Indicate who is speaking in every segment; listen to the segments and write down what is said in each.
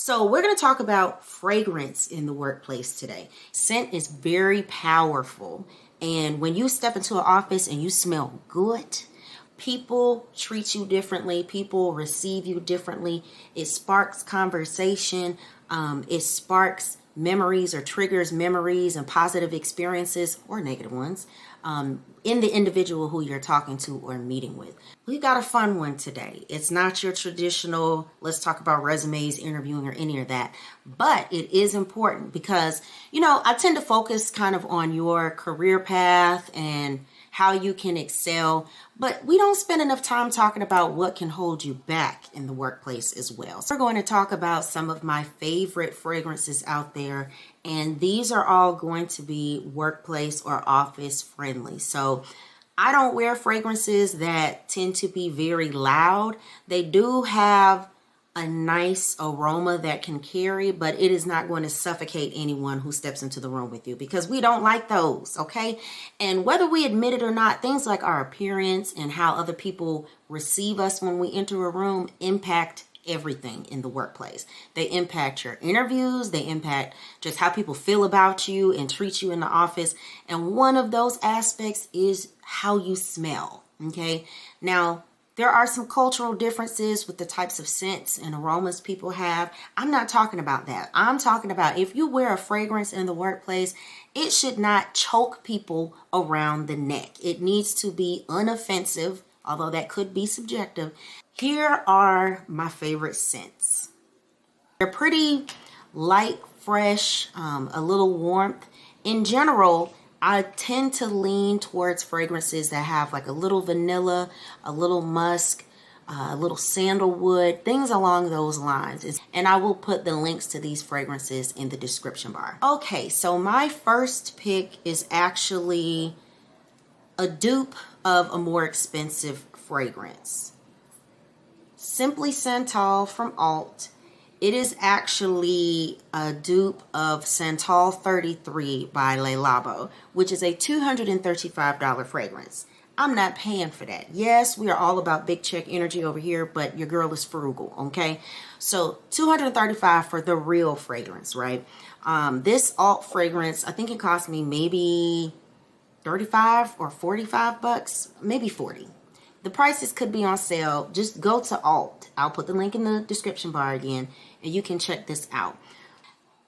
Speaker 1: So we're going to talk about fragrance in the workplace today. Scent is very powerful. And when you step into an office and you smell good, people treat you differently. People receive you differently. It sparks conversation. It sparks memories or triggers memories and positive experiences or negative ones in the individual who you're talking to or meeting with. We've got a fun one today. It's not your traditional, let's talk about resumes, interviewing, or any of that. But it is important because, I tend to focus kind of on your career path and how you can excel, but we don't spend enough time talking about what can hold you back in the workplace as well. So we're going to talk about some of my favorite fragrances out there, and these are all going to be workplace or office friendly. So I don't wear fragrances that tend to be very loud. They do have a nice aroma that can carry, but it is not going to suffocate anyone who steps into the room with you because we don't like those, okay? And whether we admit it or not, things like our appearance and how other people receive us when we enter a room impact everything in the workplace. They impact your interviews, they impact just how people feel about you and treat you in the office. And one of those aspects is how you smell, okay? Now, there are some cultural differences with the types of scents and aromas people have. I'm not talking about that. I'm talking about if you wear a fragrance in the workplace, it should not choke people around the neck. It needs to be unoffensive, although that could be subjective. Here are my favorite scents. They're pretty light, fresh, a little warmth. In general, I tend to lean towards fragrances that have like a little vanilla, a little musk, a little sandalwood, things along those lines. And I will put the links to these fragrances in the description bar. Okay, so my first pick is actually a dupe of a more expensive fragrance. Simply Santal from Alt. It is actually a dupe of Santal 33 by Le Labo, which is a $235 fragrance. I'm not paying for that. Yes, we are all about big check energy over here, but your girl is frugal, okay? So $235 for the real fragrance, right? This Alt fragrance, I think it cost me maybe 35 or 45 bucks, maybe 40. The prices could be on sale. Just go to Alt. I'll put the link in the description bar again, and you can check this out.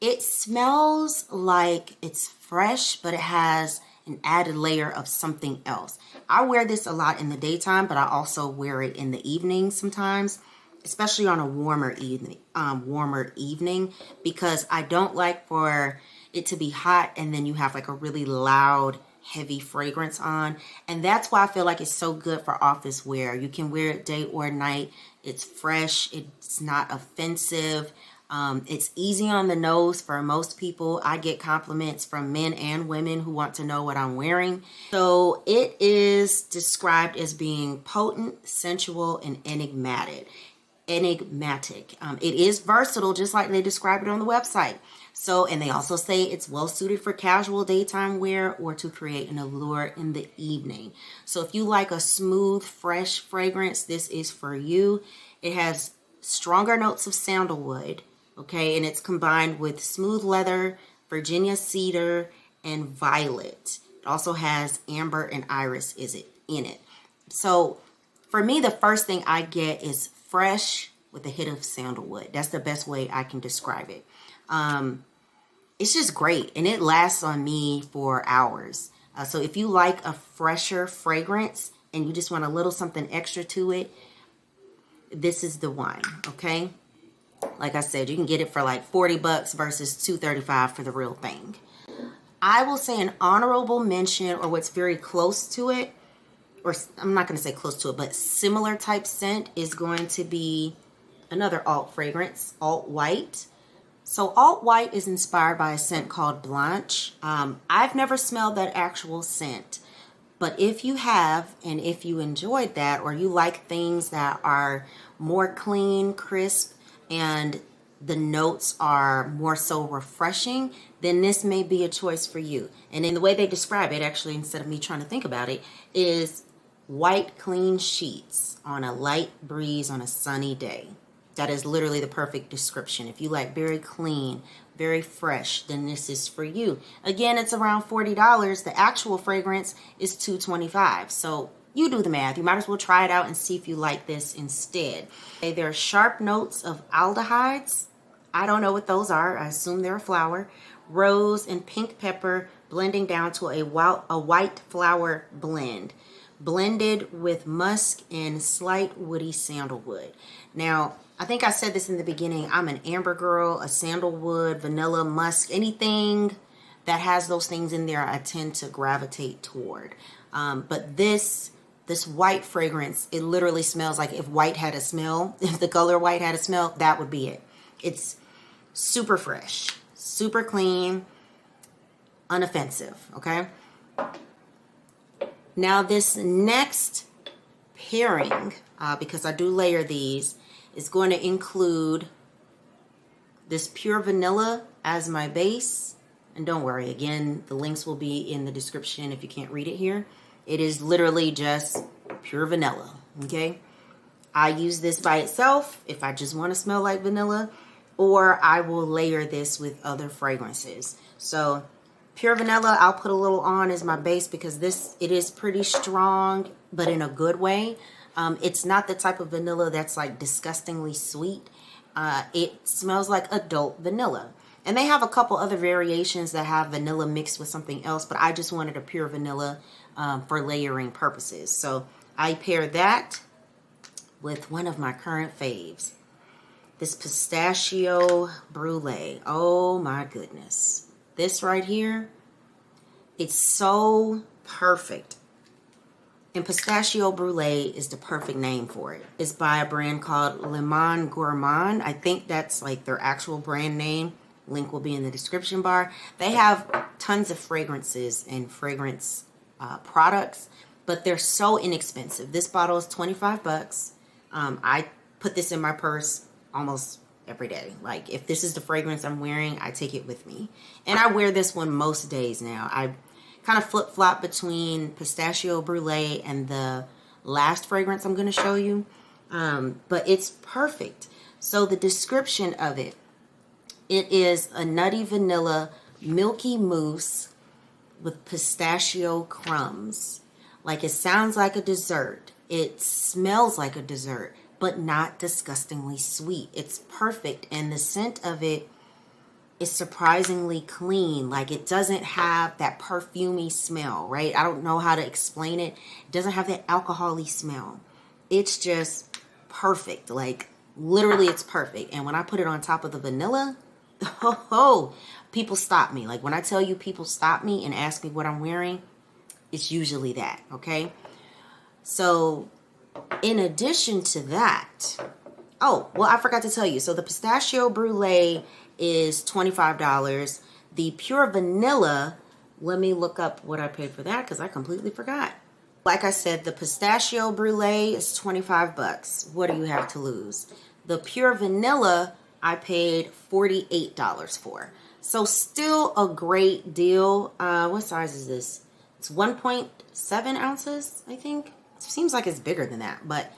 Speaker 1: It smells like it's fresh, but it has an added layer of something else. I wear this a lot in the daytime, but I also wear it in the evening sometimes, especially on a warmer evening, because I don't like for it to be hot and then you have like a really loud, heavy fragrance on. And that's why I feel like it's so good for office wear. You can wear it day or night. It's fresh. It's not offensive. It's easy on the nose for most people. I get compliments from men and women who want to know what I'm wearing. So it is described as being potent, sensual, and enigmatic. It is versatile, just like they describe it on the website. So, and they also say it's well suited for casual daytime wear or to create an allure in the evening. So if you like a smooth, fresh fragrance, this is for you. It has stronger notes of sandalwood, okay, and it's combined with smooth leather, Virginia cedar, and violet. It also has amber and iris in it. So for me, the first thing I get is fresh with a hit of sandalwood. That's the best way I can describe it. It's just great, and it lasts on me for hours. So if you like a fresher fragrance and you just want a little something extra to it, this is the one, okay? Like I said, you can get it for like 40 bucks versus $235 for the real thing. I will say an honorable mention, or what's very close to it, or I'm not going to say close to it, but similar type scent is going to be another Alt fragrance, Alt White. So Alt White is inspired by a scent called Blanche. I've never smelled that actual scent, but if you have, and if you enjoyed that, or you like things that are more clean, crisp, and the notes are more so refreshing, then this may be a choice for you. And in the way they describe it, actually, instead of me trying to think about it, is white, clean sheets on a light breeze on a sunny day. That is literally the perfect description. If you like very clean, very fresh, then this is for you. Again, it's around $40. The actual fragrance is $225. So you do the math. You might as well try it out and see if you like this instead. Okay, there are sharp notes of aldehydes. I don't know what those are. I assume they're a flower. Rose and pink pepper blending down to a white flower blend. Blended with musk and slight woody sandalwood. Now, I think I said this in the beginning. I'm an amber girl, a sandalwood, vanilla, musk, anything that has those things in there, I tend to gravitate toward. But this white fragrance, it literally smells like if white had a smell, if the color white had a smell, that would be it. It's super fresh, super clean, unoffensive, okay? Now this next pairing, because I do layer these, is going to include this pure vanilla as my base. And don't worry, again, the links will be in the description if you can't read it here. It is literally just pure vanilla, okay? I use this by itself if I just want to smell like vanilla, or I will layer this with other fragrances. So pure vanilla, I'll put a little on as my base because it is pretty strong, but in a good way. It's not the type of vanilla that's like disgustingly sweet. It smells like adult vanilla. And they have a couple other variations that have vanilla mixed with something else, but I just wanted a pure vanilla for layering purposes. So I pair that with one of my current faves, this pistachio brulee. Oh my goodness. This right here, it's so perfect. And pistachio brulee is the perfect name for it. It's by a brand called Lemon Gourmand. I think that's like their actual brand name. Link will be in the description bar. They have tons of fragrances and fragrance products, but they're so inexpensive. This bottle is 25 bucks. I put this in my purse almost every day. Like if this is the fragrance I'm wearing, I take it with me. And I wear this one most days now. I kind of flip-flop between pistachio brulee and the last fragrance I'm going to show you. But it's perfect. So the description of it is a nutty vanilla milky mousse with pistachio crumbs. Like it sounds like a dessert. It smells like a dessert, but not disgustingly sweet. It's perfect. And the scent of it is surprisingly clean. Like it doesn't have that perfumey smell, right? I don't know how to explain it. It doesn't have that alcohol-y smell. It's just perfect. Like literally it's perfect. And when I put it on top of the vanilla, people stop me. Like when I tell you people stop me and ask me what I'm wearing, it's usually that, okay? So in addition to that, oh, well, I forgot to tell you. So the pistachio brulee is $25. The pure vanilla, let me look up what I paid for that because I completely forgot. Like I said, the pistachio brulee is 25 bucks. What do you have to lose? The pure vanilla, I paid $48 for. So still a great deal. What size is this? It's 1.7 ounces, I think. It seems like it's bigger than that, but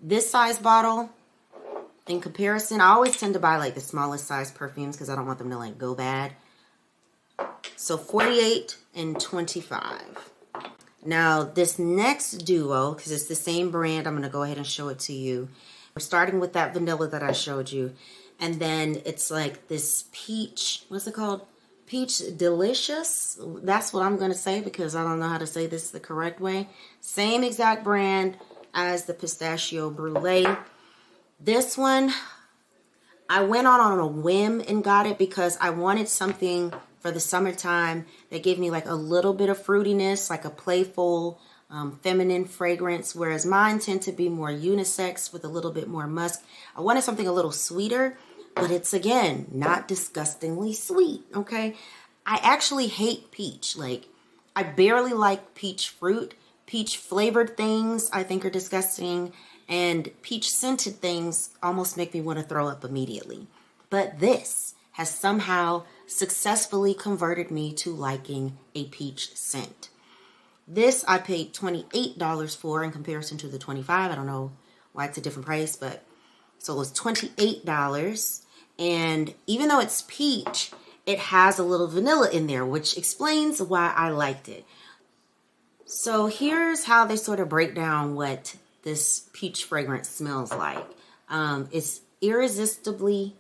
Speaker 1: this size bottle, in comparison, I always tend to buy like the smallest size perfumes because I don't want them to like go bad. So 48 and 25. Now this next duo, because it's the same brand, I'm going to go ahead and show it to you. We're starting with that vanilla that I showed you. And then it's like this peach, what's it called? Peach Delicious. That's what I'm going to say because I don't know how to say this the correct way. Same exact brand as the pistachio brulee. This one, I went on a whim and got it because I wanted something for the summertime that gave me like a little bit of fruitiness, like a playful, feminine fragrance, whereas mine tend to be more unisex with a little bit more musk. I wanted something a little sweeter, but it's, again, not disgustingly sweet, okay? I actually hate peach. Like, I barely like peach fruit. Peach flavored things I think are disgusting, and peach scented things almost make me want to throw up immediately. But this has somehow successfully converted me to liking a peach scent. This I paid $28 for in comparison to the $25. I don't know why it's a different price, but So it was $28. And even though it's peach, it has a little vanilla in there, which explains why I liked it. So here's how they sort of break down what this peach fragrance smells like. It's irresistibly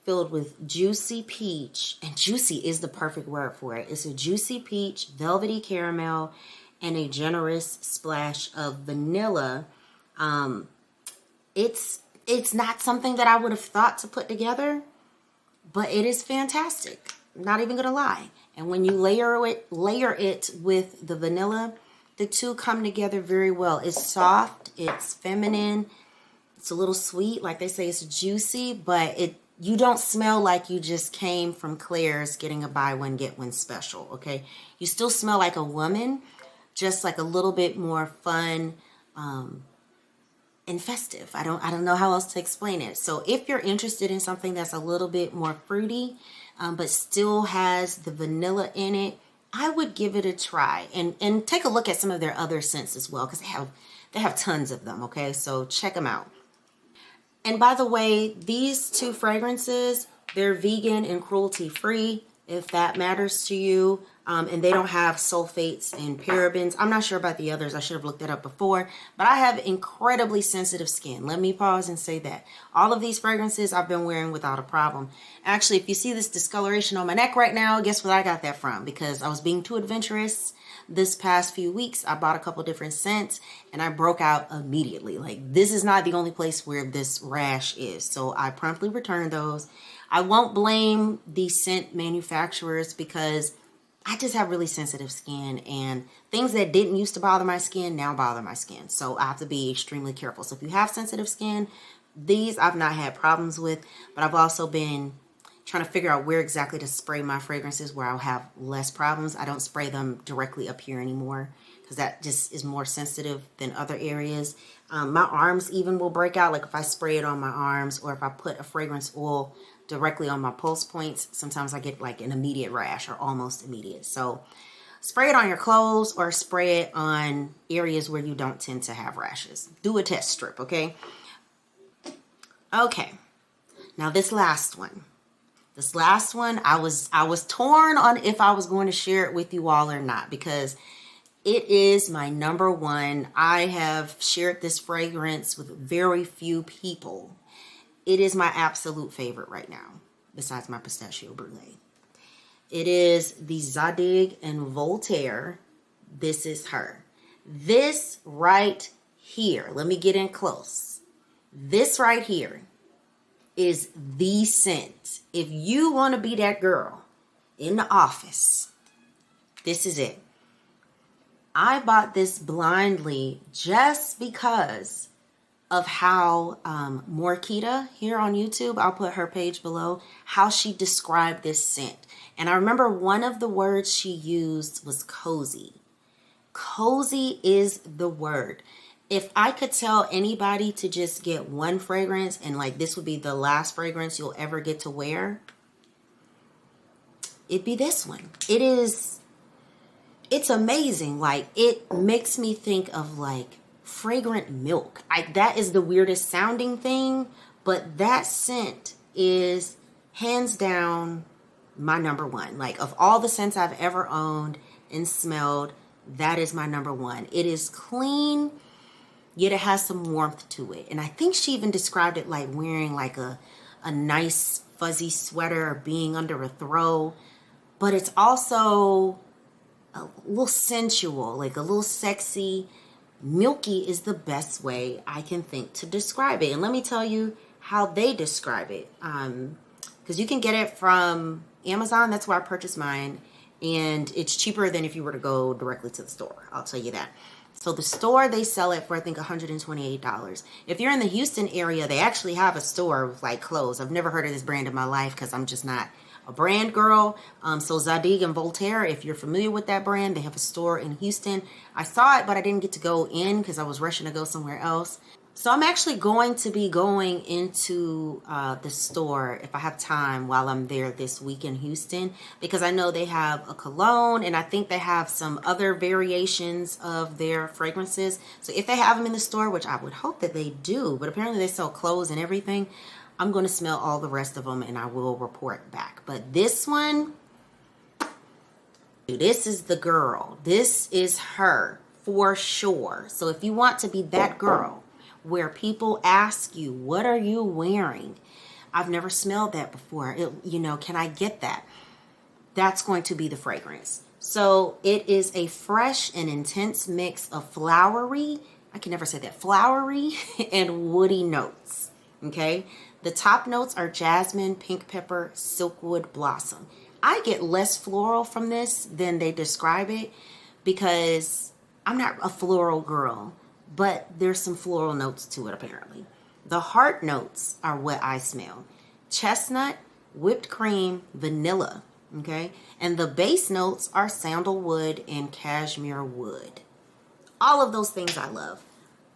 Speaker 1: filled with juicy peach, and juicy is the perfect word for it. It's a juicy peach, velvety caramel, and a generous splash of vanilla. It's not something that I would have thought to put together, but it is fantastic. Not even gonna lie. And when you layer it with the vanilla, the two come together very well. It's soft, it's feminine, it's a little sweet, like they say, it's juicy, but you don't smell like you just came from Claire's getting a buy one get one special. Okay, you still smell like a woman, just like a little bit more fun and festive. I don't know how else to explain it. So if you're interested in something that's a little bit more fruity, but still has the vanilla in it, I would give it a try and take a look at some of their other scents as well, because they have tons of them. Okay, so check them out. And by the way, these two fragrances, they're vegan and cruelty free, if that matters to you. And they don't have sulfates and parabens. I'm not sure about the others. I should have looked that up before. But I have incredibly sensitive skin. Let me pause and say that. All of these fragrances I've been wearing without a problem. Actually, if you see this discoloration on my neck right now, guess what I got that from? Because I was being too adventurous. This past few weeks, I bought a couple different scents and I broke out immediately. Like, this is not the only place where this rash is. So I promptly returned those. I won't blame the scent manufacturers because I just have really sensitive skin, and things that didn't used to bother my skin now bother my skin. So I have to be extremely careful. So if you have sensitive skin, these I've not had problems with, but I've also been trying to figure out where exactly to spray my fragrances where I'll have less problems. I don't spray them directly up here anymore because that just is more sensitive than other areas. My arms even will break out. Like if I spray it on my arms, or if I put a fragrance oil directly on my pulse points, sometimes I get like an immediate rash or almost immediate. So spray it on your clothes or spray it on areas where you don't tend to have rashes. Do a test strip, okay? Okay. Now this last one, I was torn on if I was going to share it with you all or not, because it is my number one. I have shared this fragrance with very few people. It is my absolute favorite right now, besides my pistachio brulee. It is the Zadig and Voltaire. This is her. This right here, let me get in close. This right here is the scent. If you want to be that girl in the office, this is it. I bought this blindly just because of how Morkita here on YouTube, I'll put her page below, how she described this scent. And I remember one of the words she used was cozy. Cozy is the word. If I could tell anybody to just get one fragrance and like this would be the last fragrance you'll ever get to wear, it'd be this one. It's amazing. Like, it makes me think of like fragrant milk. That is the weirdest sounding thing, but that scent is hands down my number one. Like, of all the scents I've ever owned and smelled, that is my number one. It is clean, yet it has some warmth to it. And I think she even described it like wearing like a nice fuzzy sweater or being under a throw, but it's also a little sensual, like a little sexy. Milky is the best way I can think to describe it. And let me tell you how they describe it. Because you can get it from Amazon. That's where I purchased mine. And it's cheaper than if you were to go directly to the store. I'll tell you that. So the store, they sell it for, I think, $128. If you're in the Houston area, they actually have a store with like clothes. I've never heard of this brand in my life because I'm just not a brand girl. So Zadig and Voltaire, if you're familiar with that brand, they have a store in Houston. I saw it, but I didn't get to go in because I was rushing to go somewhere else. So I'm actually going to be going into the store if I have time while I'm there this week in Houston, because I know they have a cologne and I think they have some other variations of their fragrances. So if they have them in the store, which I would hope that they do, but apparently they sell clothes and everything, I'm going to smell all the rest of them and I will report back. But this one, this is the girl. This is her for sure. So if you want to be that girl where people ask you, what are you wearing? I've never smelled that before. Can I get that? That's going to be the fragrance. So it is a fresh and intense mix of flowery, I can never say that, flowery and woody notes. Okay. The top notes are jasmine, pink pepper, silkwood, blossom. I get less floral from this than they describe it because I'm not a floral girl, but there's some floral notes to it apparently. The heart notes are what I smell. Chestnut, whipped cream, vanilla, okay? And the base notes are sandalwood and cashmere wood. All of those things I love.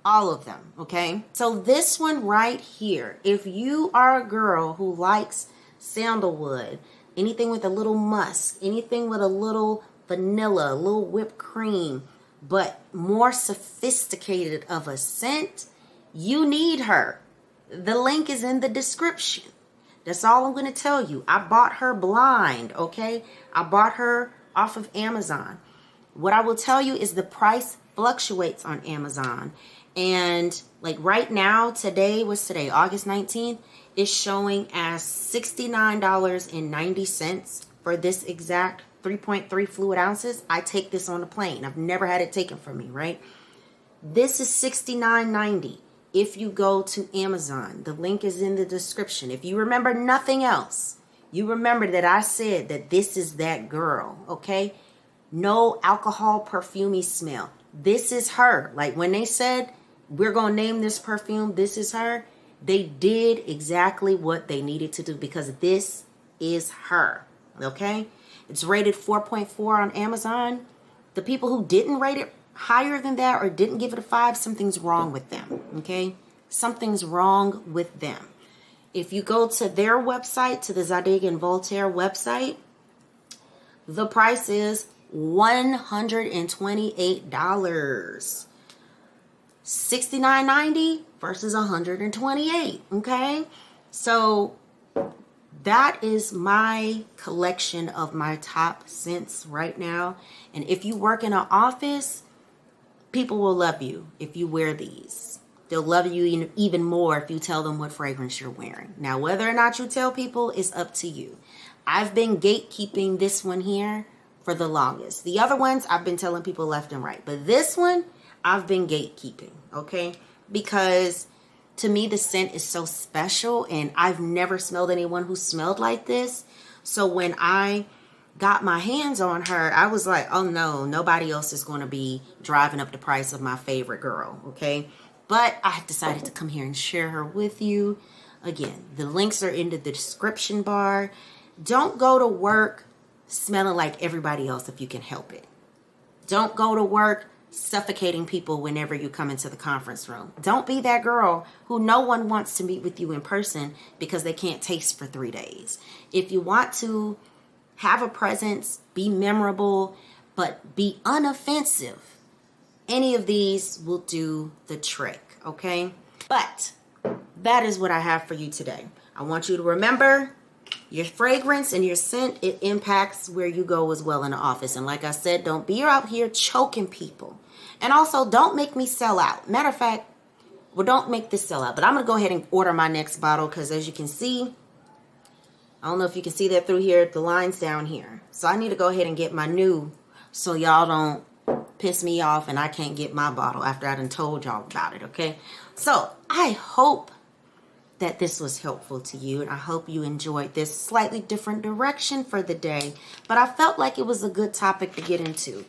Speaker 1: All of them, okay? So this one right here, if you are a girl who likes sandalwood, anything with a little musk, anything with a little vanilla, a little whipped cream, but more sophisticated of a scent, you need her. The link is in the description. That's all I'm going to tell you. I bought her blind, okay? I bought her off of Amazon. What I will tell you is the price fluctuates on Amazon. And like right now, today, August 19th, is showing as $69.90 for this exact 3.3 fluid ounces. I take this on a plane. I've never had it taken from me, right? This is $69.90 if you go to Amazon. The link is in the description. If you remember nothing else, you remember that I said that this is that girl, okay? No alcohol perfumey smell. This is her. Like when they said, we're going to name this perfume, this is her, they did exactly what they needed to do because this is her, okay? It's rated 4.4 on Amazon. The people who didn't rate it higher than that or didn't give it a 5, something's wrong with them, okay? Something's wrong with them. If you go to their website, to the Zadig and Voltaire website, the price is $128. $69.90 versus $128, okay? So that is my collection of my top scents right now. And if you work in an office, people will love you if you wear these. They'll love you even more if you tell them what fragrance you're wearing. Now, whether or not you tell people is up to you. I've been gatekeeping this one here for the longest. The other ones, I've been telling people left and right. But this one, I've been gatekeeping, okay? Because to me, the scent is so special and I've never smelled anyone who smelled like this. So when I got my hands on her, I was like, oh no, nobody else is going to be driving up the price of my favorite girl, okay? But I have decided to come here and share her with you. Again, the links are in the description bar. Don't go to work smelling like everybody else if you can help it. Don't go to work suffocating people whenever you come into the conference room. Don't be that girl who no one wants to meet with you in person because they can't taste for 3 days. If you want to have a presence, be memorable, but be unoffensive, any of these will do the trick, okay? But that is what I have for you today. I want you to remember your fragrance and your scent, it impacts where you go as well in the office. And like I said, don't be out here choking people. And also, don't make me sell out. Matter of fact, well, don't make this sell out. But I'm going to go ahead and order my next bottle because as you can see, I don't know if you can see that through here, the line's down here. So I need to go ahead and get my new so y'all don't piss me off and I can't get my bottle after I done told y'all about it, okay? So I hope that this was helpful to you, and I hope you enjoyed this slightly different direction for the day. But I felt like it was a good topic to get into.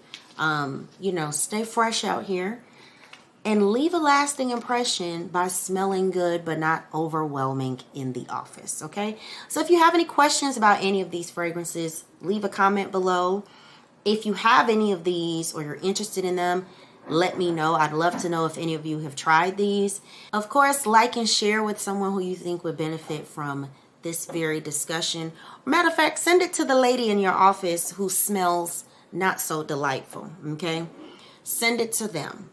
Speaker 1: Stay fresh out here and leave a lasting impression by smelling good but not overwhelming in the office, okay? So if you have any questions about any of these fragrances, leave a comment below. If you have any of these or you're interested in them, let me know. I'd love to know if any of you have tried these. Of course, like and share with someone who you think would benefit from this very discussion. Matter of fact, send it to the lady in your office who smells not so delightful, okay? Send it to them.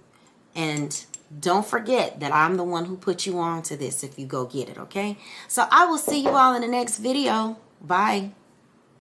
Speaker 1: And don't forget that I'm the one who put you on to this if you go get it, okay? So I will see you all in the next video. Bye.